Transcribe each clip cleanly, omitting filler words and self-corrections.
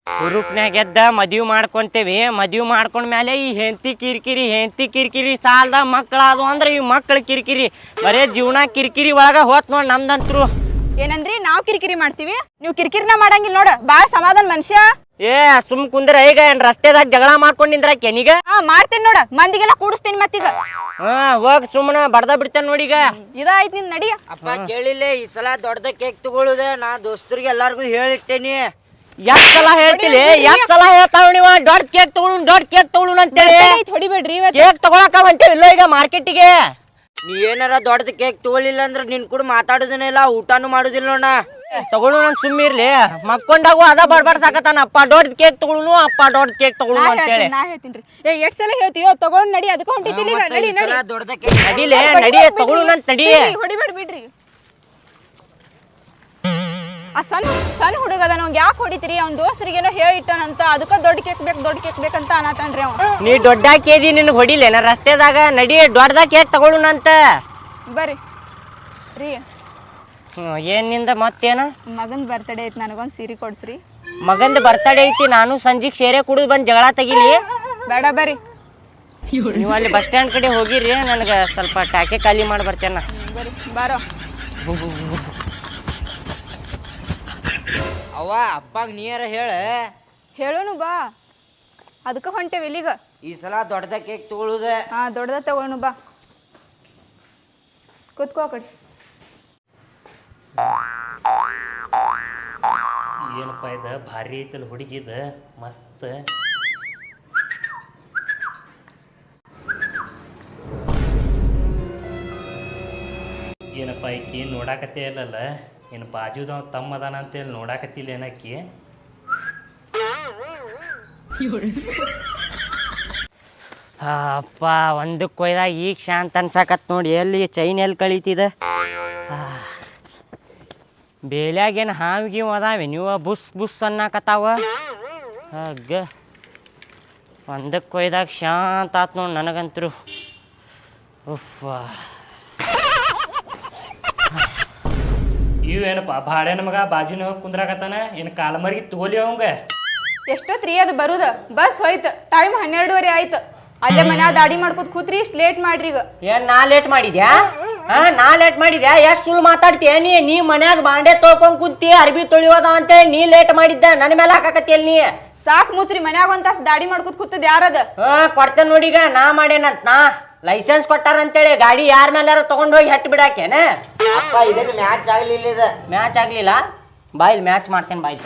ಹುರುಪ್ನ್ಯಾಗ ಎದ್ದ ಮದ್ವಿ ಮಾಡ್ಕೊಂತೇವಿ. ಮದ್ವಿ ಮಾಡ್ಕೊಂಡ್ಮೇಲೆ ಈ ಹೆಂಡತಿ ಕಿರಿಕಿರಿ ಸಾಲದ ಮಕ್ಕಳಾದವು ಅಂದ್ರೆ ಈ ಮಕ್ಕಳ ಕಿರಿಕಿರಿ ಬರೇ ಜೀವನ ಕಿರಿಕಿರಿ ಒಳಗ ಹೋತ್ ನೋಡ್ ನಮ್ದಂತ್ರು. ಏನಂದ್ರಿ ನಾವ್ ಕಿರಿಕಿರಿ ಮಾಡ್ತೀವಿ, ನೀವು ಕಿರಿಕಿರಿನ ಮಾಡಂಗಿಲ್ಲ ನೋಡ. ಬಾಳ ಸಮಾಧಾನ ಮನುಷ್ಯ. ಏ ಸುಮ್ ಕುಂದ್ರ ಈಗ ಏನ್ ರಸ್ತೆದಾಗ ಜಗಳ ಮಾಡ್ಕೊಂಡ್ ನಿಂದ್ರ ಕೆನಿಗ ಮಾಡ್ತೇನೆ ನೋಡ, ಮಂದಿಗೆಲ್ಲ ಕೂಡಿಸ್ತೇನೆ ಮತ್ತೀಗ. ಹೋಗ್ ಸುಮ್ಮನ ಬಡ್ದ ಬಿಡ್ತೇನೆ ನೋಡೀಗ. ಇದಾಯ್ತು ನಿನ್ ನಡಿ. ಅಪ್ಪ ಕೇಳಿಲ್ಲ, ಈ ಸಲ ದೊಡ್ಡದ ಕೇಕ್ ತಗೊಳುದ ನಾ ದೋಸ್ತರಿಗೆ ಎಲ್ಲಾರ್ಗು ಹೇಳಿಟ್ಟೇನಿ. ಎಷ್ಟ್ ಸಲ ಹೇಳ್ತಿಲಿ, ಎಷ್ಟ್ ಸಲ ಹೇಳ್ತಾವ ನೀವ ದೊಡ್ಡ ಕೇಕ್ ತಗೊಳು ಅಂತೇಳಿ. ಹೊಡಿಬೇಡ್ರಿ, ಕೇಕ್ ತಗೊಳಕ ಹೊಂಟೇವಿ ಇಲ್ಲ ಈಗ ಮಾರ್ಕೆಟಿಗೆ. ನೀ ಏನಾರ ದೊಡ್ಡದ ಕೇಕ್ ತಗೊಳಿಲ್ಲ ಅಂದ್ರ ನಿನ್ ಕೂಡ ಮಾತಾಡುದನೇ ಇಲ್ಲ, ಊಟಾನು ಮಾಡುದಿಲ್ಲ ನೋಡ. ತಗೊಳು ನನ್ ಸುಮ್ಮಿರ್ಲಿ, ಮಕ್ಕೊಂಡಾಗು ಅದ ಬಡ್ಬಡ್ ಸಾಕತಾನ. ಅಪ್ಪ ದೊಡ್ಡ ಕೇಕ್ ತಗೊಳುನು ಅಂತೇಳಿ. ನಾ ಹೇಳ್ತೀನಿ ಎಷ್ಟ್ ಸಲ ಹೇಳ್ತೀವೋ ತಗೊಂಡ್ ನಡಿ, ಅದಕ್ಕೆ ಹೊಂಟಿದ್ದಿಲ್ಲ. ನಡಿ ನಡಿ ದೊಡ್ಡದ ಕೇಕ್ ನಡಿಲೇ ನಡಿ, ತಗೊಳು ನಂತ ನಡಿ. ಹೊಡಿಬೇಡ ಬಿಡ್ರಿ. ಆ ಸಣ್ಣ ಹುಡುಗ ಅದ, ಅವ್ನ್ ಯಾಕೆ ಹೊಡಿತೀರಿ? ಅವ್ನ ದೋಸ್ತರಿಗೇನೋ ಹೇಳಿಟ್ಟನಂತ, ಅದಕ್ಕ ದೊಡ್ಡ ಕೇಕ್ ಬೇಕಂತ ಅನ್ನತಾನ್ರಿ ಅವ. ನೀ ದೊಡ್ಡ ಕೇದಿ ನಿನ್ಗೆ ಹೊಡಿಲೇನ ರಸ್ತೆದಾಗ? ನಡಿ ದೊಡ್ಡದಾಗ ಕೇಕ್ ತಗೊಳುನಂತ. ಬರ್ರಿ ರೀ. ಏನ್ ನಿಂದ ಮತ್ತೇನ? ಮಗನ್ ಬರ್ತಡೇ ಐತಿ, ನನಗೊಂದ್ ಸೀರೆ ಕೊಡ್ಸ್ರಿ. ಮಗಂದ ಬರ್ತಡೇ ಐತಿ, ನಾನು ಸಂಜಿಗ್ ಸೇರೆ ಕುಡಿದು ಬಂದ್ ಜಗಳ ತೆಗಿಲಿ? ಬೇಡ ಬರ್ರಿ. ನೀವು ಅಲ್ಲಿ ಬಸ್ ಸ್ಟ್ಯಾಂಡ್ ಕಡೆ ಹೋಗಿರಿ, ನನಗೆ ಸ್ವಲ್ಪ ಟಾಕೆ ಖಾಲಿ ಮಾಡಿ ಬರ್ತೇನ. ಬರ್ರಿ ಬಾರೋ. ಅವ್ವ ಅಪ್ಪಾಗ ನೀರ ಹೇಳೋನು ಬಾ, ಅದಕ್ಕೆ ಹೊಂಟೇವಿ ಇಲ್ಲಿಗ. ಈ ಸಲ ದೊಡ್ಡದ ಕೇಕ್ ತಗೊಳುದ. ದೊಡ್ಡದ ತಗೊಳ್ಳೋನು ಬಾ. ಕೂತ್ಕೋ ಕಡೆ. ಏನಪ್ಪ ಇದ ಭಾರಿ ಐತಲ್ಲ ಹುಡುಗಿದ, ಮಸ್ತ್. ಏನಪ್ಪ ಈಕಿ ನೋಡಾಕತ್ತೇ ಇಲ್ಲಲ್ಲ, ಏನು ಬಾಜುದ ತಮ್ಮ ಅದಾನ ಅಂತೇಳಿ ನೋಡಾಕತ್ತಿಲ್ಲ ಏನಕ್ಕಿ? ಅಪ್ಪ ಒಂದಕ್ಕೆ ಕೊಯ್ದಾಗ ಈಗ ಶಾಂತ ಅನ್ಸಾಕತ್ ನೋಡಿ. ಎಲ್ಲಿ ಚೈನ್ ಎಲ್ಲಿ ಕಳೀತಿದ? ಬೇಲ್ಯಾಗೇನು ಹಾವಿಗೆ ಅದಾವೆ ನೀವು ಬುಸ್ ಬುಸ್ ಅನ್ನಕತ್ತಾವ. ಹಾಗ ಒಂದಕ್ಕೆ ಕೊಯ್ದಾಗ ಶಾಂತ ಆತ್ ನೋಡಿ ನನಗಂತರು. ಉಫ್ಫ, ಇವೇನಪ್ಪ ಬಾಳೆ ನಮಗ ಬಾಜುನ ಹೋಗಿ ಕುಂದ್ರಾಕತ್ತಾನ? ಏನು ಕಾಲಮರಿಗೆ ತಗೋಲಿ ಅವಂಗ? ಎಷ್ಟೊತ್ರಿ ಅದು ಬರುದ? ಬಸ್ ಹೋಯ್ತು, ಟೈಮ್ 12:30 ಆಯ್ತು. ಅಲ್ಲೇ ಮನ್ಯಾಗ ದಾಡಿ ಮಾಡ್ಕೊತ ಕೂತ್ರಿ, ಇಷ್ಟು ಲೇಟ್ ಮಾಡ್ರಿ ಈಗ. ಏನ್ ನಾ ಲೇಟ್ ಮಾಡಿದ್ಯಾ? ನಾ ಲೇಟ್ ಮಾಡಿದ್ಯಾ? ಎಷ್ಟು ಸುಳ್ಳು ಮಾತಾಡ್ತೀಯ ನೀ ಮನ್ಯಾಗ ಬಾಂಡೆ ತೊಳ್ಕೊಂಡ್ ಕೂತಿ ಅರ್ಬಿ ತೊಳಿಯೋದ ಅಂತೇಳಿ ನೀ ಲೇಟ್ ಮಾಡಿದ್ದ, ನನ್ನ ಮೇಲೆ ಹಾಕಾಕತ್ತಿಯಲ್ ನೀ. ಸಾಕ್ ಮುಚ್ರಿ, ಮನ್ಯಾಗ ಒಂದ್ ತಾಸ್ ದಾಡಿ ಮಾಡ್ಕೊತ ಕೂತದ ಯಾರದ? ಕೊಡ್ತೇನೆ ನೋಡೀಗ. ನಾ ಮಾಡೇನಂತ, ನಾ ಲೈಸೆನ್ಸ್ ಕೊಟ್ಟಾರಂತೇಳಿ ಗಾಡಿ ಯಾರ ಮೇಲಾರ ತಗೊಂಡೋಗಿ ಹಟ್ಟು ಬಿಡಾಕೇನ? ಅಪ್ಪ ಇದನ್ನ ಮ್ಯಾಚ್ ಆಗ್ಲಿಲ್ಲ. ಮ್ಯಾಚ್ ಆಗ್ಲಿಲ್ಲ? ಬಾಯ್ಲಿ ಮ್ಯಾಚ್ ಮಾಡ್ತೇನೆ, ಬಾಯ್ಲಿ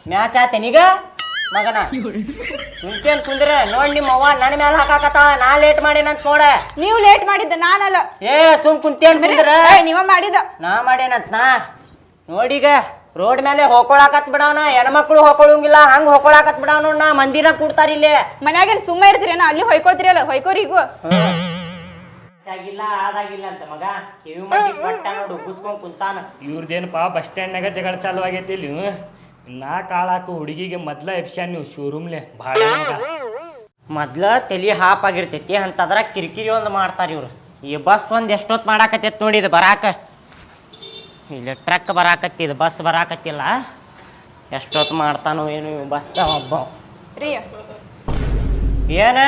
ಮ್ಯಾಚ್ ಆತೇನೀಗ ಮಗನ. ಕುಂತೇನ್ ಕುಂದ್ರ ನೋಡ್, ನಿಮ್ಮ ಅವ್ವ ನನ್ನ ಮೇಲೆ ಹಾಕಾಕತ್ತ. ನಾ ಲೇಟ್ ಮಾಡೇನಂತ ನೋಡ. ನೀವು ಲೇಟ್ ಮಾಡಿದ್ದ, ನಾನಲ್ಲ. ಸುಮ್ ಕುಂತೇನ್ ಕುಂದ್ರ, ನೀವ ಮಾಡಿದ. ನಾ ಮಾಡೇನಂತ. ನಾ ನೋಡೀಗ ರೋಡ್ ಮೇಲೆ ಹೋಗ್ಕೊಳಕತ್ ಬಿಡವನ, ಹೆಣ್ಮಕ್ಳು ಹೋಗ್ಕೊಳಂಗಿಲ್ಲ, ಹಂಗ ಹೋಗ್ಕೊಳಕತ್ ಬಿಡವ ನೋಡ್. ನಾ ಮಂದಿರ ಕೂಡ್ತಾರ ಇಲ್ಲಿ. ಮನ್ಯಾಗೇನ್ ಸುಮ್ಮ ಇರ್ತೀರೇನ? ಅಲ್ಲಿ ಹೊಯ್ಕೋತಿರಲ್ಲ, ಹೊಯ್ಕೋರಿ ಈಗ. ಆಗಿಲ್ಲ ಆದಾಗಿಲ್ಲ ಅಂತ ಮಗ ಕಿವಿ ಮಾಡಿ ಕೊಟ್ಟ ನೋಡು, ಕುಸ್ಕೊಂಡ್ ಕುಂತಾನ. ಇವ್ರದೇನಪ್ಪ ಬಸ್ ಸ್ಟ್ಯಾಂಡ್ನಾಗ ಜಗಳ ಚಾಲು ಆಗೈತಿ ಇಲ್ಲಿ. ನಾ ಕಾಳಾಕು ಹುಡುಗಿಗೆ ಮೊದ್ಲ ಎಪ್ಸ್ಯಾನ್ ನೀವು ಶೋರೂಮ್ಲೆ ಭಾಳ ಮೊದ್ಲ ತಲಿ ಹಾಪ್ ಆಗಿರ್ತೈತಿ ಅಂತದ್ರ ಕಿರಿಕಿರಿ ಒಂದು ಮಾಡ್ತಾರ ಇವ್ರು. ಈ ಬಸ್ ಒಂದ್ ಎಷ್ಟೊತ್ತು ಮಾಡಾಕತ್ತೈತಿ ನೋಡಿ, ಇದು ಬರಾಕ ಇಲ್ಲಿ ಟ್ರಕ್ ಬರಾಕತ್ತಿದ, ಬಸ್ ಬರಾಕತ್ತಿಲ್ಲ. ಎಷ್ಟೊತ್ತು ಮಾಡ್ತಾನೋ ಏನು ಬಸ್ದ ಒಬ್ಬ. ಏನ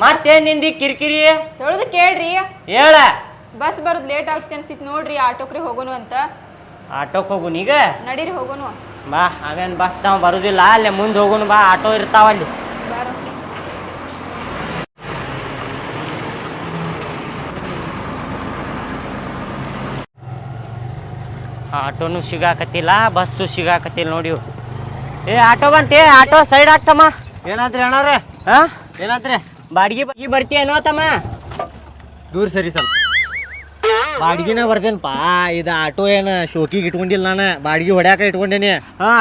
ಮತ್ತೇನ್ ನಿಂದಿ ಕಿರಿಕಿರಿ? ಹೇಳುದು ಕೇಳ್ರಿ. ಹೇಳ. ಬಸ್ ಬರೋದು ಲೇಟ್ ಆಗ್ತಿ ಅನ್ಸಿತ್ ನೋಡ್ರಿ, ಆಟೋಕ್ರಿ ಹೋಗೋನು ಅಂತ. ಆಟೋಕ್ ಹೋಗುನ್ ಈಗ? ನಡೀರಿ ಹೋಗೋನು ಬಾ. ಅವೇನ್ ಬಸ್ ನಾವು ಬರುದಿಲ್ಲ, ಅಲ್ಲೇ ಮುಂದೆ ಹೋಗುನು ಬಾ, ಆಟೋ ಇರ್ತಾವಲ್ಲಿ. ಆಟೋನು ಸಿಗಾಕತ್ತಿಲ್ಲ, ಬಸ್ಸು ಸಿಗಾಕತ್ತಿಲ್ಲ ನೋಡಿ. ಆಟೋ ಬಂತೆ, ಆಟೋ ಸೈಡ್ ಆಗ್ತಮ್ಮ. ಏನಾದ್ರಿ ಅಣ್ಣಾರ? ಏನಾದ್ರಿ? ಬಾಡಿಗೆ ಬರ್ತೀಯನೋ ತಮ್ಮ? ದೂರ ಸರಿ ಸ್ವಲ್ಪ. ಬಾಡಿಗೆನ ಬರ್ತೇನಪ್ಪ, ಇದು ಆಟೋ ಏನ ಶೋಕಿಗೆ ಇಟ್ಕೊಂಡಿಲ್ಲ, ನಾನು ಬಾಡಿಗೆ ಹೊಡ್ಯಾಕ ಇಟ್ಕೊಂಡೇನಿ.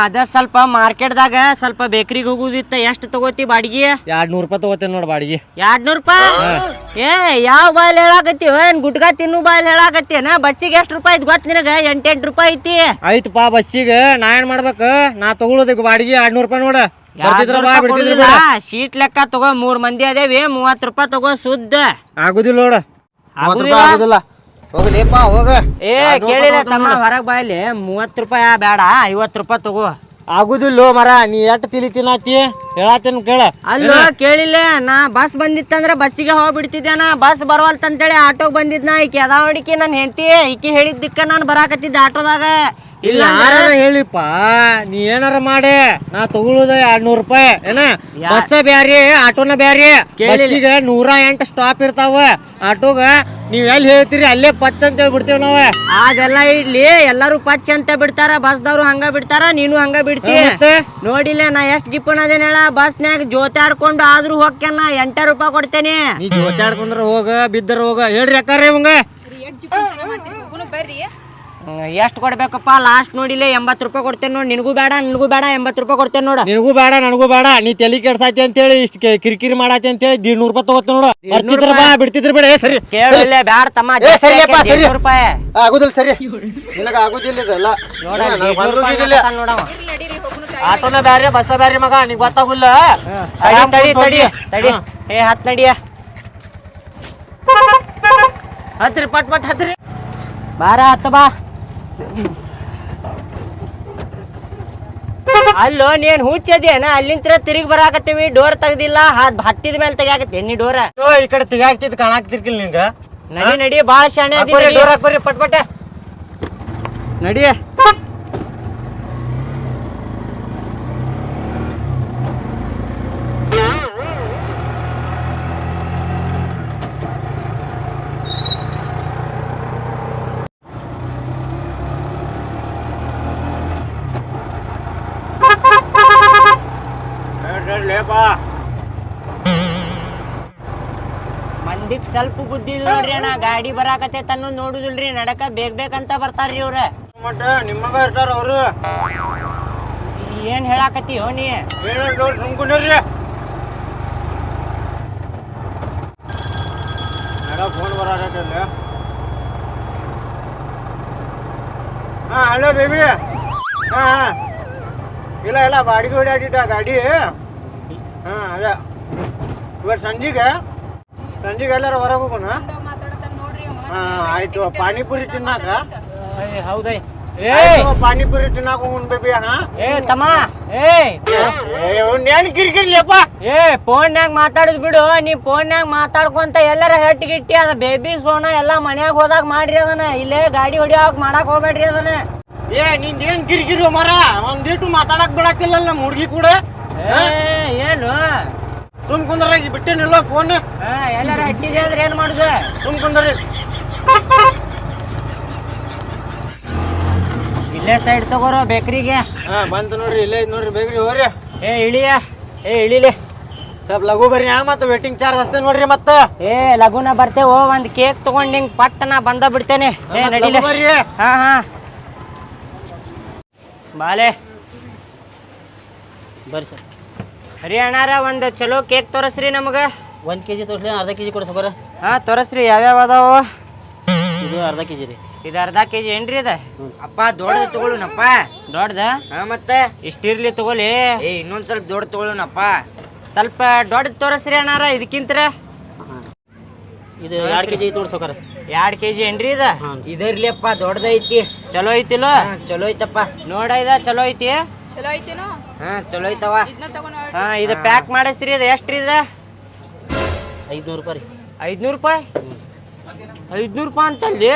ಅದ ಸ್ವಲ್ಪ ಮಾರ್ಕೆಟ್ದಾಗ ಸ್ವಲ್ಪ ಬೇಕ್ರಿಗೆ ಹೋಗುದಿತ್ತ. ಎಷ್ಟು ತಗೋತಿ ಬಾಡಿಗೆ? 200 ರೂಪಾಯಿ ತಗೋತೇನೆ ನೋಡಿ ಬಾಡಿಗೆ. 200 ರೂಪಾಯಿ? ಯಾವ ಬಾಯ್ಲ್ ಹೇಳಾಕತ್ತೀವ? ಏನ್ ಗುಟ್ಕಾ ತಿನ್ನು ಬಾಯ್ಲ್ ಹೇಳಾಕತ್ತೇನ? ಬಸ್ಸಿಗೆ ಎಷ್ಟು ರೂಪಾಯಿ ಐತಿ ಗೊತ್ತ ನಿನಗ? 8 ರೂಪಾಯಿ ಐತಿ. ಆಯ್ತಪ್ಪ, ಬಸ್ಸಿಗೆ ನಾ ಏನ್ ಮಾಡ್ಬೇಕು? ನಾ ತಗೊಳೋದಕ್ಕೆ ಬಾಡಿಗೆ 200 ರೂಪಾಯಿ ನೋಡ. ಸೀಟ್ ಲೆಕ್ಕ ತಗೋ, 3 ಮಂದಿ ಅದೇವಿ, 30 ರೂಪಾಯಿ ತಗೋ ಸುದ್ದ. ಆಗುದಿಲ್ಲ ನೋಡ. ಆಗುದಿಲ್ಲ? ಹೋಗ್ಲಿಪ್ಪ ಹೋಗ. ಏ ಕೇಳಿಲ್ಲ ತಮ್ಮ, ಹೊರಗ್ ಬಾಯ್ಲಿ 30 ರೂಪಾಯಿ ಬೇಡ 50 ರೂಪಾಯಿ ತಗೋ. ಆಗುದಿಲ್ಲೋ ಮರ, ನೀ ಎಟ್ ತಿಳಿ ತಿನ್ನತಿ ಹೇಳತ್ತೇನ್ ಕೇಳ. ಅಲ್ಲೋ ಕೇಳಿಲ್ಲ, ನಾ ಬಸ್ ಬಂದಿತ್ತಂದ್ರ ಬಸ್ಸಿಗೆ ಹೋಗ್ಬಿಡ್ತಿದ್ದೇನ, ಬಸ್ ಬರವಲ್ತಂತೇಳಿ ಆಟೋಗ್ ಬಂದಿದ್ನ. ಈಕಿ ಅದಾವಡಿಕೆ ನನ್ ಹೆಂಡತಿ, ಈಕಿ ಹೇಳಿದ್ದಕ್ಕ ನಾನು ಬರಾಕತ್ತಿದ್ದೆ ಆಟೋದಾಗ. ಇಲ್ಲ ಯಾರ ಹೇಳಿಪ್ಪ, ನೀ ಏನಾರ ಮಾಡಿ ನಾ ತಗೊಳುದ 200 ರೂಪಾಯಿ ಏನ. ಬಸ್ ಬ್ಯಾರಿ ಆಟೋನ ಬ್ಯಾರಿ. ಬಸ್ಸಿಗೆ 108 ಸ್ಟಾಪ್ ಇರ್ತಾವ. ಆಟೋಗ ನೀವ್ ಎಲ್ಲಿ ಹೇಳ್ತೀರಿ ಅಲ್ಲೇ ಪಚ್ ಅಂತ ಹೇಳ್ಬಿಡ್ತೇವ್ ನಾವ. ಅದೆಲ್ಲ ಇಡ್ಲಿ, ಎಲ್ಲಾರು ಪಚ್ ಅಂತ ಬಿಡ್ತಾರ, ಬಸ್ದವ್ರು ಹಂಗ ಬಿಡ್ತಾರ, ನೀನು ಹಂಗ ಬಿಡ್ತಿ. ನೋಡಿಲ್ಲ ನಾ ಎಷ್ಟ್ ಜಿಪ್ಪನ ಅದೇನ ಹೇಳ, ಬಸ್ನ್ಯಾಗ ಜೋತಾಡ್ಕೊಂಡು ಆದ್ರೂ ಹೋಗ್ಯಾನ 8 ರೂಪಾಯಿ ಕೊಡ್ತೇನೆ. ನೀ ಜೋತಾಡ್ಕೊಂಡ್ರ ಹೋಗ, ಬಿದ್ದರ ಹೋಗ. ಹೇಳ್ರಿ ಅಕ್ಕಾರೆ ಇವಂಗ ಬರ್ರಿ. ಎಷ್ಟ್ ಕೊಡ್ಬೇಕಪ್ಪ ಲಾಸ್ಟ್ ನೋಡಿಲ್ಲ 80 ರೂಪಾಯಿ ಕೊಡ್ತೇನೆ ನೋಡಿ. ನಿನಗೂ ಬೇಡ 80 ರೂಪಾಯಿ ಕೊಡ್ತೇನೆ ನೋಡ. ನಿನಗೂ ಬೇಡ ನನಗೂ ಬೇಡ. ನೀ ತಲಿ ಕೆಡ್ಸಾತಿ ಅಂತೇಳಿ ಇಷ್ಟ ಕಿರಿಕಿರಿ ಮಾಡಾತಿ ಅಂತೇಳಿ 100 ರೂಪಾಯಿ ತಗೋತ ನೋಡು. ಬರ್ತಿದ್ರ ಬಾ, ಬಿಡ್ತಿದ್ರ ಬೇಡ. ಸರಿ ಕೇಳಿಲ್ಲ ಬ್ಯಾಡ ತಮ್ಮ, 100 ರೂಪಾಯಿ ಆಗುದಿಲ್ಲ. ಸರಿ ನಿನಗ ಆಗುದಿಲ್ಲ ಇದೆಲ್ಲ. ನೋಡವ. ಆಟೋನ ಬ್ಯಾರೆ ಬಸ್ ಬ್ಯಾರೆ ಮಗ, ನೀ ಗೊತ್ತಾಗುಲ್ಲ. ತಡಿ ಏ ಹತ್ ನಡಿಯ. ಹತ್ರಿ ಪಟ್ ಪಟ್ ಹತ್ರಿ. ಬಾರ ಹತ್ತ ಬಾ. ಅಲ್ಲೋ ನೀನ್ ಹುಚ್ಚದೇನ, ಅಲ್ಲಿಂತ್ರ ತಿರುಗಿ ಬರಾಕತ್ತೀವಿ, ಡೋರ್ ತೆಗ್ದಿಲ್ಲ, ಹತ್ತಿದ ಮೇಲೆ ತೆಗಿಯಾಕತ್ತಿ ನೀ ಡೋರ. ಈ ಕಡೆ ತೆಗಿಯಾಕ್ತಿದ್ ಕಾಣಾಕ್ತಿರ್ಕಿಲ್ ನಿಂಗ. ನಡಿ ಬಾಳ ಶಾಣೆ ಡೋರ್ ಹಾಕ್ಬರ್ರಿ ಪಟ್ ಪಟ್ ನಡಿ. ಮಂದಿಗ್ ಸ್ವಲ್ಪ ಬುದ್ಧಿ ಇಲ್ಲ ನೋಡ್ರಿ ಅಣ್ಣ, ಗಾಡಿ ಬರಾಕತ್ತೆ ತನ್ನ ನೋಡುದಿಲ್ರಿ, ನಡಕ ಬೇಕಂತ ಬರ್ತಾರ್ರಿ ಇವ್ರ. ನಿಮ್ಮಗ ಇರ್ತಾರ ಅವ್ರು. ಏನ್ ಹೇಳಾಕತ್ತಿ ಹೋ ನೀ? ಸುಮ್ಕೊಂಡ್ರಿ. ಫೋನ್ ಬರಾಕತ್ತಲ್ಲ. ಹಾ ಹಲೋ ಬೇಬಿ. ಹಾ ಇಲ್ಲ ಬಾಡಿಗೆ ಹೊಡ್ಯಾಡಿಟ್ಟ ಗಾಡಿ. ಹಾ ಅದ ಇವತ್ತು ಸಂಜೆಗೆ ಎಲ್ಲಾರ ಹೊರಗೆ ಹೋಗೋಣ. ಹಾ ಆಯ್ತು. ಪಾನಿಪುರಿ ತಿನ್ನಾಕ. ಹೌದೈ. ಪಾನಿಪುರಿ ತಿನ್ನಾಕ ಹೋಗೋಣ ಬೇಬಿ. ಹಾ ಏ ತಮ್ಮ, ಏನ್ ಕಿರಿಕಿರ್ಲಿಯಪ್ಪ. ಏ ಫೋನ್ಯಾಗ ಮಾತಾಡುದ್ ಬಿಡು, ನೀ ಫೋನ್ಯಾಗ ಮಾತಾಡ್ಕೊಂತ ಎಲ್ಲಾರ ಹೆಟ್ಟಿಗಿಟ್ಟಿ ಅದ ಬೇಬಿ ಸೋನ ಎಲ್ಲಾ ಮನ್ಯಾಗ ಹೋದಾಗ ಮಾಡ್ರಿ ಅದನ್ನ. ಇಲ್ಲೇ ಗಾಡಿ ಹೊಡಿಯೋಕ್ ಮಾಡಾಕ್ ಹೋಗ್ಬೇಡ್ರಿ ಅದನ್ನ. ಏ ನಿಂದೇನ್ ಕಿರಿಕಿರಿ ಮರ, ಒಂದಿಟ್ಟು ಮಾತಾಡಕ್ ಬಿಡಾಕಿಲ್ಲ ನಮ್ಮ ಹುಡ್ಗಿ ಕೂಡ. ಏನು ಸುಮ್ ಕುಂದ್ರ ಬಿಟ್ಟೇನಿಲ್ಲ ಫೋನ್. ಎಲ್ಲಾರ ಹಟ್ಟಿದೆ ಅಂದ್ರೆ ಏನ್ ಮಾಡುದು? ಸುಮ್ ಕುಂದ್ರಿ. ಇಲ್ಲೇ ಸೈಡ್ ತಗೋರೋ ಬೇಕ್ರಿಗೆ. ಹಾ ಬಂತು ನೋಡ್ರಿ, ಇಲ್ಲೇ ನೋಡ್ರಿ ಬೇಕ್ರಿ ಹೋಗ್ರಿ. ಇಳಿಲಿ ಸ್ವಲ್ಪ ಲಘು ಬರ್ರಿ. ಮತ್ತೆ ವೇಟಿಂಗ್ ಚಾರ್ಜ್ ಅಷ್ಟೇ ನೋಡ್ರಿ. ಮತ್ತ ಲಘುನ ಬರ್ತೇವೋ, ಒಂದ್ ಕೇಕ್ ತಗೊಂಡ್ ಹಿಂಗ್ ಪಟ್ಟನ ಬಂದ ಬಿಡ್ತೇನೆ. ನಡಿಲಿ ಬರ್ರಿ. ಹಾ ಬಾಲೆ ಬರ್ರಿ ಸರ್. ಹರಿ ಅಣ್ಣಾರ ಒಂದ್ ಚಲೋ ಕೇಕ್ ತೋರಿಸ್ರಿ ನಮಗ. 1 kg ತೋರಿಸ್ಲಿ, ಅರ್ಧ kg ಕೊಡ್ಸ ಬರ. ಹಾ ತೋರಿಸ್ರಿ, ಯಾವ್ಯಾವ ಅದಾವ? ಇದು ಅರ್ಧ kg ರೀ. ಇದು ಅರ್ಧ kg ಏನ್ರಿ ಇದ? ಅಪ್ಪ ದೊಡ್ಡದ ತಗೊಳುನಪ್ಪ. ದೊಡ್ಡದ? ಮತ್ತೆ ಇಷ್ಟಿರ್ಲಿ ತಗೋಲಿ. ಇನ್ನೊಂದ್ ಸ್ವಲ್ಪ ದೊಡ್ಡ ತಗೊಳುನಪ್ಪ. ಸ್ವಲ್ಪ ದೊಡ್ಡದ್ ತೋರಿಸ್ರಿ ಅಣ್ಣಾರ. ಇದಕ್ಕಿಂತ ಇದು 2 kg ತೋರ್ಸೋಕಾರ. 2 kg ಏನ್ರಿ ಇದ? ಇದರ್ಲಿಯಪ್ಪ ದೊಡ್ಡದೈತಿ. ಚಲೋ ಐತಿಲ್ಲ? ಚಲೋ ಐತಪ್ಪ. ನೋಡ ಇದ ಚಲೋ ಐತಿ. ಚಲೋ ಐತೇನೋ? ಚಲೋ ಐತವ. ಇದನ್ನ ತಗೊಂಡ್ ಹಾ ಇದು ಪ್ಯಾಕ್ ಮಾಡಿಸ್ರಿ. ಇದು ಎಷ್ಟ್ರಿ ಇದ? 500 ರೂಪಾಯಿ ರೀ. 500 ರೂಪಾಯಿ? 500 ರೂಪಾಯಿ ಅಂತಲ್ಲಿ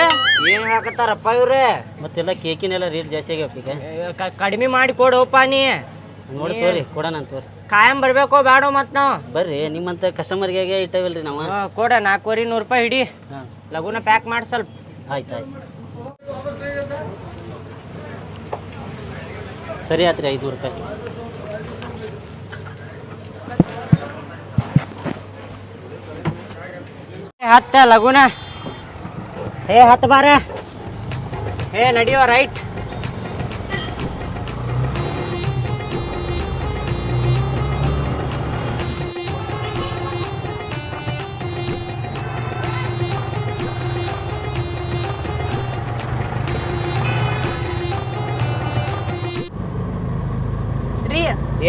ಏನ್ ಹೇಳಕತ್ತಾರಪ್ಪ ಇವ್ರೆ? ಮತ್ತೆಲ್ಲ ಕೇಕಿನೆಲ್ಲ ರೇಟ್ ಜಾಸ್ತಿ ಆಗ್ಯಾವ. ಕಡಿಮೆ ಮಾಡಿ ಕೊಡೋಪ್ಪ ನೀ. ನೋಡಿ ತೋರಿ, ಕೊಡೋಣ ಅಂತ ತೋರಿ. ಕಾಯಂ ಬರ್ಬೇಕೋ ಬೇಡೋ ಮತ್ ನಾವು? ಬರ್ರಿ, ನಿಮ್ಮಂತ ಕಸ್ಟಮರ್ಗೆ ಇಟ್ಟವಲ್ರಿ ನಾವು. ಕೊಡ 400 ರೂಪಾಯಿ ಹಿಡಿ. ಲಘುನ ಪ್ಯಾಕ್ ಮಾಡಿ ಸ್ವಲ್ಪ. ಆಯ್ತು ಸರಿ ಆತ್ರಿ. 500 ರೂಪಾಯಿ. ಹತ್ತ ಲಘುನ. ಹತ್ತು ಬಾರ. ನಡಿಯೋ ರೈಟ್. ರೀ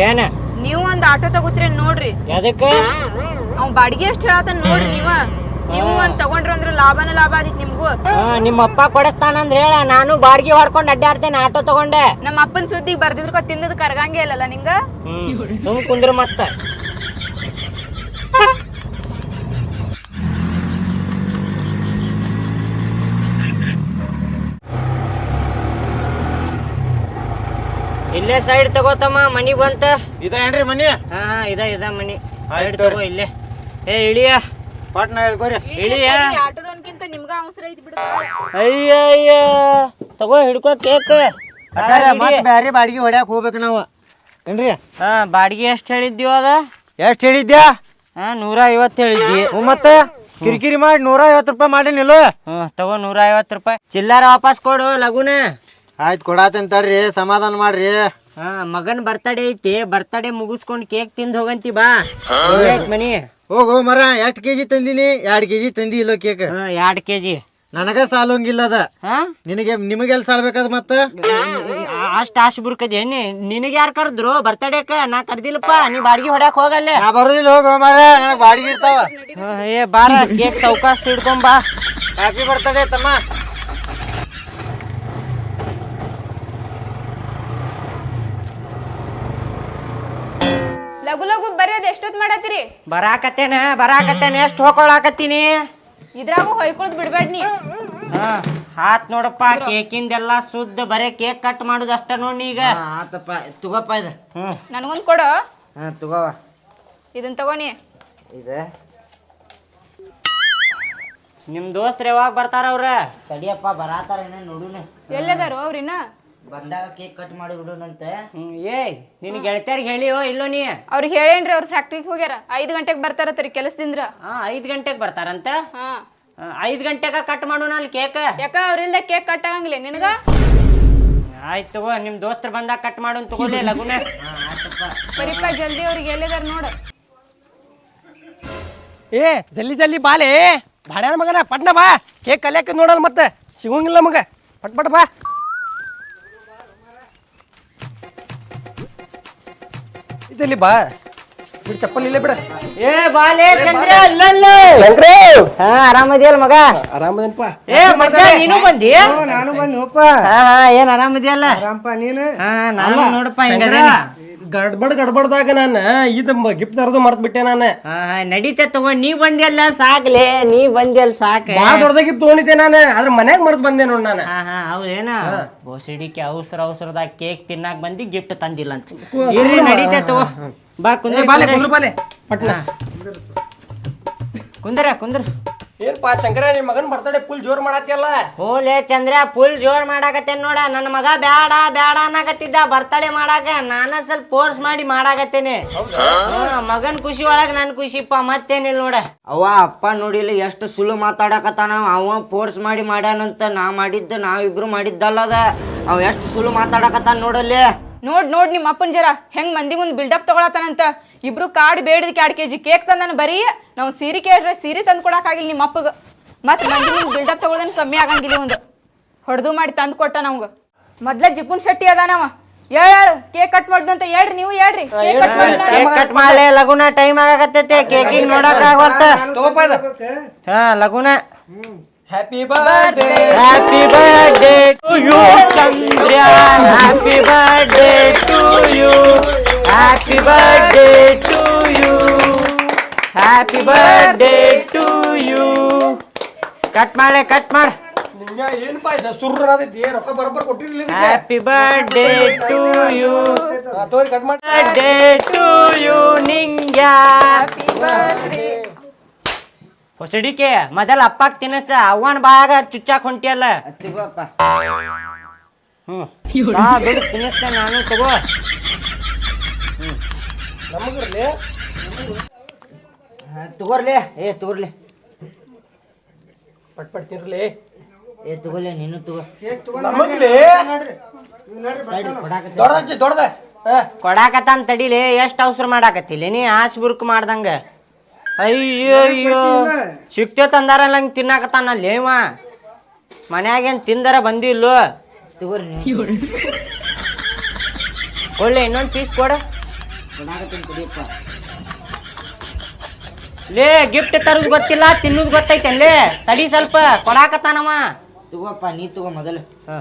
ಏನ ನೀವು ಒಂದ್ ಆಟೋ ತಗೋತ್ರಿ ನೋಡ್ರಿ. ಎದಕ್ಕ? ಅವ್ ಬಾಡಿಗೆ ಎಷ್ಟ್ ಹೇಳತ್ತಾನ ನೋಡ್ರಿ ನೀವ. ನೀವು ಒಂದ್ ತಗೊಂಡ್ರ ಅಂದ್ರ ಲಾಭನ ಲಾಭ ಆದಿತ್ ನಿಮ್ಗೂ. ನಿಮ್ಮ ಅಪ್ಪ ಕೊಡಿಸ್ತಾನಂದ್ರ ಹೇಳ, ನಾನು ಬಾಡ್ಗಿ ಹೊಡ್ಕೊಂಡ್ ಅಡ್ಡಾಡ್ತೇನೆ ಆಟೋ ತಗೊಂಡೆ. ನಮ್ಮ ಅಪ್ಪನ ಸುದ್ದಿಗೆ ಬರ್ದಿದ್ರಕೊ ತಿನ್ನದ್ ಕರ್ಗಂಗೆ ಇಲ್ಲಲ್ಲ ನಿಂಗ. ಸುಮ್ ಕುಂದ್ರ ಮತ್ತ. ಇಲ್ಲೇ ಸೈಡ್ ತಗೋತಮ್ಮ, ಮನಿ ಬಂತ. ಇದೇನ್ರಿ ಮನಿ? ಹಾ ಇದ ಮನಿ. ಸೈಡ್ ತಗೋ ಇಲ್ಲೇ. ಏ ಇಳಿಯ ಪಾಟ್ನ ಹೇಳ್ಕೊರಿ. ಇಳಿಯ. ಆಟೋದನ್ಕಿಂತ ನಿಮ್ಗ ಅವಸರ ಐತಿ ಬಿಡು. ಅಯ್ಯ ತಗೋ ಹಿಡ್ಕೋ ಕೇಕ್. ಮತ್ತೆ ಬ್ಯಾರೆ ಬಾಡಿಗೆ ಹೊಡ್ಯಾಕ ಹೋಗ್ಬೇಕು ನಾವು ಏನ್ರಿ? ಹಾ ಬಾಡಿಗೆ ಎಷ್ಟ್ ಹೇಳಿದ್ವಿ ಅದ? ಎಷ್ಟ್ ಹೇಳಿದ್ಯಾ? 150 ಹೇಳಿದ್ವಿ. ಮತ್ತೆ ಕಿರಿಕಿರಿ ಮಾಡಿ 150 ರೂಪಾಯಿ ಮಾಡಿನಿಲ್ಲ. ತಗೋ 150 ರೂಪಾಯಿ. ಚಿಲ್ಲರ ವಾಪಸ್ ಕೊಡು ಲಗುನ. ಆಯ್ತು ಕೊಡಾತೇನ್ ತಡ್ರಿ, ಸಮಾಧಾನ ಮಾಡ್ರಿ. ಮಗನ್ ಬರ್ತಡೇ ಐತಿ, ಬರ್ತಡೇ ಮುಗಿಸ್ಕೊಂಡ್ ಕೇಕ್ ತಿಂದ್ ಹೋಗಂತಿ ಬಾ. ಮನಿ ಹೋಗು ಮರ. ಎಷ್ಟ್ ಕೆಜಿ ತಂದಿನಿ? 2 ಕೆಜಿ ತಂದಿ ಇಲ್ಲೋ ಕೇಕ್? 2 ಕೆಜಿ. ನನಗ ಸಾಲೋಂಗಿಲ್ಲ ಅದ. ನಿಮಗೆಲ್ ಸಾಲ್ಬೇಕದ ಮತ್ತ? ಅಷ್ಟ್ ಆಶೆ ಬುರ್ಕದೇನಿ. ನಿನಗೆ ಯಾರು ಕರೆದ್ರು ಬರ್ತಡೇಕ? ನಾ ಕರ್ದಿಲ್ಲಪ್ಪ. ನೀ ಬಾಡಿಗೆ ಹೊಡ್ಯಾಕ್ ಹೋಗಲ್ಲೇ. ನಾ ಬರೋದಿಲ್ಲ, ಹೋಗು ಮರ. ನನಗ್ ಬಾಡಿಗೆ ಇರ್ತಾವ. ಏ ಬಾರ ಕೇಕ್ ಚೌಕಾಸ್ ಹಿಡ್ಕೊಂಡ್ ಬಾ. ಹ್ಯಾಪಿ ಬರ್ತಡೇ ತಮ್ಮ. ಲಗು ಲಗು ಬರ್ರಿ. ಅದ್ ಎಷ್ಟೊತ್ ಮಾಡತ್ತೀರಿ? ಬರಾಕತ್ತೇನೆ ಎಷ್ಟ್ ಹೋಗ್ಕೊಳಕತ್ತೀನಿ. ಇದ್ರಾಗೂ ಹೊಯ್ಕೊಳದ್ ಬಿಡ್ಬೇಡ ನೀ. ಆತ್ ನೋಡಪ್ಪ, ಕೇಕಿಂದೆಲ್ಲ ಸುದ್ದ, ಬರೇ ಕೇಕ್ ಕಟ್ ಮಾಡುದು ಅಷ್ಟ ನೋಡಿ ಈಗ. ಆತಪ್ಪ, ತಗೋಪ್ಪ ಇದು. ನನ್ಗೊಂದ್ ಕೊಡು. ತಗೋವ ಇದನ್ ತಗೋನಿ. ಇದು ನಿಮ್ ದೋಸ್ತ್ರ ಯಾವಾಗ ಬರ್ತಾರ ಅವ್ರ? ತಡಿಯಪ್ಪ, ಬರಾತಾರ ನೋಡುನ. ಎಲ್ಲದಾರು ಅವ್ರಿನ್ನ? ಬಂದಾಗ ಕೇಕ್ ಕಟ್ ಮಾಡಿ ಬಿಡೋಣಂತೆ. ಏಯ್ ನಿನ್ ಗೆಳತಿಯರ್ಗೆ ಹೇಳಿಯೋ ಇಲ್ಲೋ ನೀ? ಅವ್ರಿಗೆ ಹೇಳೇನ್ರಿ, ಅವ್ರ ಫ್ಯಾಕ್ಟ್ರಿಗೆ ಹೋಗ್ಯಾರ. 5 ಗಂಟೆಗೆ ಬರ್ತಾರತ್ರಿ ಕೆಲಸದಿಂದ. 5 ಗಂಟೆಗೆ ಬರ್ತಾರಂತ? ಹಾ 5 ಗಂಟೆಗ ಕಟ್ ಮಾಡೋಣ ಅಲ್ಲಿ ಕೇಕ್. ಯಾಕ ಅವ್ರಿಂದ ಕೇಕ್ ಕಟ್ ಆಗಂಗಿಲ್ಲ ನಿನಗ? ಆಯ್ತು ತಗೋ, ನಿಮ್ ದೋಸ್ತ್ರ ಬಂದಾಗ ಕಟ್ ಮಾಡೋನ್ ತಗೋಲೇ ಲಗುನ. ಬರೀಪ್ಪ ಜಲ್ದಿ. ಅವ್ರಿಗೆ ಎಲ್ಲಿದಾರ ನೋಡ. ಏ ಜಲ್ದಿ ಬಾಲೆ ಭಾಡ್ಯಾನ ಮಗನ, ಪಟ್ನ ಬಾ. ಕೇಕ್ ಕಲಿಯಕ್ಕೆ ನೋಡಲ್ಲ ಮತ್ತೆ ಸಿಗೋಂಗಿಲ್ಲ ಮಗ. ಪಟ್ ಬಾ. ಜಲ್ದಿ ಬಾ. ಬಿಡು ಚಪ್ಪಲ್ ಇಲ್ಲೇ ಬಿಡ. ಏ ಬಾಲೆ ಚಂದ್ರ ಅಲ್ಲಲ್ಲ. ಆರಾಮದಿಯಲ್ಲ ಮಗ? ಆರಾಮದೇನಪ್ಪ. ಏ ಮಗ ನೀನು ಬಂದಿ? ನಾನು ಬಂದಪ್ಪ. ಏನ್ ಆರಾಮದಿಯಲ್ಲ? ಆರಾಮಪ್ಪ ನೀನು? ನಾನು ನೋಡಪ್ಪ ಹಿಂಗ ಗಡ್ಬಡ್ದಾಗ ನಾನು ಇದು ಗಿಫ್ಟ್ ತರದು ಮರ್ತ್ ಬಿಟ್ಟೆ ನಾನು. ನಡೀತೆ ತಗೋ. ನೀ ಬಂದಿಯಲ್ಲ ಸಾಕ್ಲೆ, ನೀ ಬಂದಿಯಲ್ಲ ಸಾಕ. ಭಾಳ ದೊಡ್ಡದ ಗಿಫ್ಟ್ ತಗೊಂಡಿದ್ದೆ ನಾನು, ಆದ್ರೆ ಮನ್ಯಾಗ ಮರ್ತ್ ಬಂದೆ ನೋಡ್ ನಾನು. ಹೌದೇನ? ಬೋಸಿಡಿಕೆ ಅವಸರದಾಗ ಕೇಕ್ ತಿನ್ನಾಕ ಬಂದಿ, ಗಿಫ್ಟ್ ತಂದಿಲ್ಲ ಅಂತ. ಇರ್ರಿ ನಡೀತೆ ತಗೋ. ಬಾ ಕುಂದ್ರ. ಬಾಲೆ ಪಟ್ನ ಕುಂದ್ರ. ಏನ್ಪಾ ಶಂಕರ, ನಿಮ್ ಮಗನ್ ಬರ್ತಡೇ ಫುಲ್ ಜೋರ್ ಮಾಡತ್ತಿಯಲ್ಲ? ಓಲೆ ಚಂದ್ರ, ಫುಲ್ ಜೋರ್ ಮಾಡಾಕತ್ತೇನ್ ನೋಡ. ನನ್ನ ಮಗ ಬ್ಯಾಡ ಅನ್ನಕತ್ತಿದ್ದ ಬರ್ತಡೇ ಮಾಡಾಕ. ನಾನ ಸ್ವಲ್ಪ ಫೋರ್ಸ್ ಮಾಡಿ ಮಾಡಾಕತ್ತೇನೆ. ಮಗನ್ ಖುಷಿ ಒಳಗ ನನ್ ಖುಷಿಪ್ಪ, ಮತ್ತೇನಿಲ್ಲ ನೋಡ. ಅವ ಅಪ್ಪ ನೋಡಿಲ್ಲ ಎಷ್ಟು ಸುಳ್ಳು ಮಾತಾಡಕತ್ತಾನ. ಅವ ಫೋರ್ಸ್ ಮಾಡಿ ಮಾಡ್ಯಾನಂತ. ನಾವಿಬ್ರು ಮಾಡಿದ್ದಲ್ಲದ. ಅವ ಎಷ್ಟು ಸುಳ್ಳು ಮಾತಾಡಕತ್ತಾನ ನೋಡಲ್ಲಿ. ನೋಡ್ ನಿಮ್ಮ ಅಪ್ಪನ್ ಜರ ಹೆಂಗ್ ಮಂದಿ ಮುಂದ್ ಬಿಲ್ಡಪ್ ತಗೊಳತಾನಂತ. ಇಬ್ರು ಕಾರ್ಡ್ ಬೇಡದಕ್ಕೆ 2 kg ಕೇಕ್ ತಂದಾನ. ಬರೀ ನಾವು ಸೀರೆ ಕೇಳ್ರೆ ಸೀರೆ ತಂದು ಕೊಡಕ್ಕಾಗಿಲ್ಲ ನಿಮ್ಮ ಅಪ್ಪಗ. ಮತ್ ಮಂದಿ ಮುಂದ್ ಬಿಲ್ಡಪ್ ತಗೊಳದನ್ ಕಮ್ಮಿ ಆಗಂಗಿಲ್ಲ. ಒಂದು ಹೊಡೆದು ಮಾಡಿ ತಂದು ಕೊಟ್ಟ ನಮ್ಗ. ಮೊದ್ಲ ಜಿಪುನ್ ಶೆಟ್ಟಿ ಅದಾನವ. ಹೇಳು ಕೇಕ್ ಕಟ್ ಮಾಡ್ದು ಅಂತ ಹೇಳ್ರಿ. ನೀವು ಹೇಳ್ರಿ ಕೇಕ್ ಕಟ್ ಮಾಡ್ಲೆ ಲಗುನ. ಟೈಮ್ ಆಗಕತ್ತೈತೆ, ಕೇಕಿಂಗ್ ನೋಡಕ್ ಆಗವಲ್ತ. ಲಗುನ. Happy birthday to you Chandra. Happy birthday to you. Happy birthday to you. Happy birthday to you. Cut ಮಾಡ. ಏನಪ್ಪಾ ಇದು ಸುರ್ರಾದೈತಿ? ರೊಕ್ಕ ಬರೋಬ್ಬರ ಕೊಟ್ಟಿರ್ಲಿಲ್ಲ. Happy birthday to you. ತೋರಿ ಕಟ್ ಮಾಡಿ. ಬರ್ತ್ಡೇ ಟು ಯು ನಿಂಗ. ಹೊಸಡಿಕೆ ಮೊದಲ ಅಪ್ಪಾಕ್ ತಿನ್ನಸ, ಅವ್ವನ್ ಬಾಗ ಚುಚ್ಚಾಕ್ ಹೊಂಟಿಯಲ್ಲ. ತಗೋಪ್ಪ. ಬಿಡು ತಿನ್ನಿಸ್ತೇನೆ ನಾನು. ತಗೋ. ನಮಗಿರ್ಲಿ. ತಗೋರ್ಲಿ. ಪಟ್ ತಿರ್ಲಿ. ತಗೋಲೆ, ನೀನು ತಗೋ. ನಮಗ್ಲಿ ದೊಡ್ಡದ ಕೊಡಾಕತ್ತಾನ ತಡಿಲಿ. ಎಷ್ಟ್ ಅವಸರ ಮಾಡಾಕತ್ತಿಲ್ಲ ನೀ? ಆಸ್ ಬುರ್ಕ್ ಮಾಡ್ದಂಗ. ಅಯ್ಯೋ ಸಿಕ್ತೇತ್ ಅಂದಾರಲ್ಲ ಹಂಗ ತಿನ್ನಾಕತ್ತಾನಲ್ಲಿ ಇವ. ಮನ್ಯಾಗೇನ್ ತಿಂದರ ಬಂದಿಲ್ಲೋ. ತಗೋರಿ. ಒಳ್ಳೆ ಇನ್ನೊಂದ್ ಪೀಸ್ ಕೊಡ. ಕೊಡಾಕತ್ತೀನಿ ತಡಿಯಪ್ಪ. ಲೇ ಗಿಫ್ಟ್ ತರದ್ ಗೊತ್ತಿಲ್ಲ ತಿನ್ನೋದು ಗೊತ್ತೈತೇನ್ಲೇ ತಡಿ ಸ್ವಲ್ಪ ಕೊಡಾಕತ್ತಾನವ ತಗೋಪ್ಪ ನೀ ತಗೋ ಮೊದಲು ಹಾ